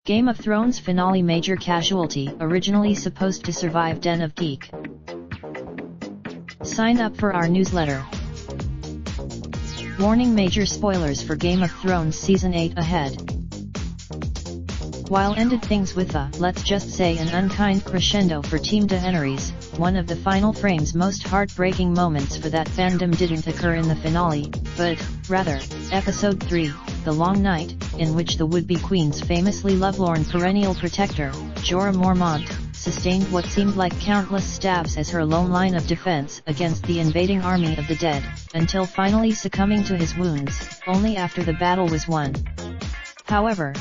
Game of Thrones finale major casualty originally supposed to survive Den of Geek. Sign up for our newsletter. Warning: major spoilers for Game of Thrones Season 8 ahead. While ended things with a, let's just say, an unkind crescendo for Team Daenerys, one of the final frame's most heartbreaking moments for that fandom didn't occur in the finale, but, rather, Episode 3, The Long Night, in which the would-be queen's famously lovelorn perennial protector, Jorah Mormont, sustained what seemed like countless stabs as her lone line of defense against the invading army of the dead, until finally succumbing to his wounds, only after the battle was won. However,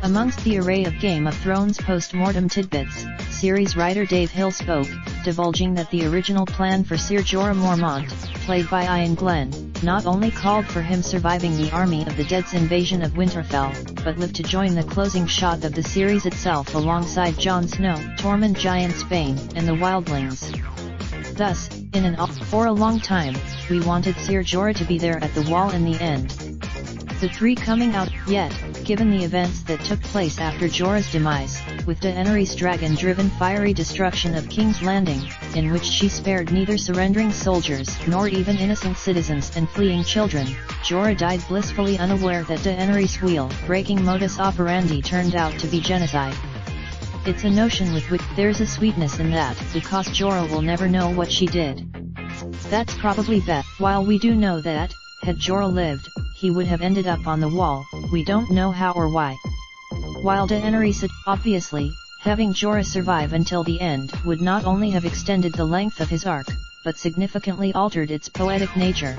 amongst the array of Game of Thrones post-mortem tidbits, series writer Dave Hill spoke, divulging that the original plan for Ser Jorah Mormont, played by Ian Glenn, not only called for him surviving the army of the dead's invasion of Winterfell, but lived to join the closing shot of the series itself alongside Jon Snow, Tormund Giantsbane, and the Wildlings. Thus, for a long time, we wanted Ser Jorah to be there at the wall in the end. The three coming out, yet, given the events that took place after Jorah's demise, with Daenerys' dragon-driven fiery destruction of King's Landing, in which she spared neither surrendering soldiers nor even innocent citizens and fleeing children, Jorah died blissfully unaware that Daenerys' wheel-breaking modus operandi turned out to be genocide. It's a notion with which there's a sweetness in that, because Jorah will never know what she did. That's probably best. While we do know that, had Jorah lived, he would have ended up on the wall, we don't know how or why. While Daenerys obviously, having Jorah survive until the end would not only have extended the length of his arc, but significantly altered its poetic nature.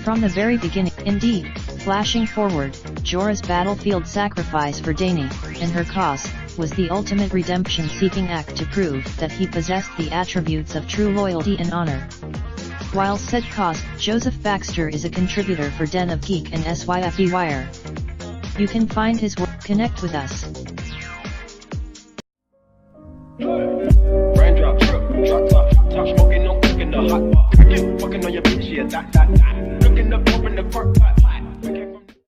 From the very beginning, indeed, flashing forward, Jorah's battlefield sacrifice for Dany, and her cause, was the ultimate redemption-seeking act to prove that he possessed the attributes of true loyalty and honor. While said cause, Joseph Baxter is a contributor for Den of Geek and SYFE Wire. You can find his work. Connect with us. Raindrop, drop top smoking, no cooking the hot pot. Fucking on your bitch, yeah, that. Looking up, open the park pot.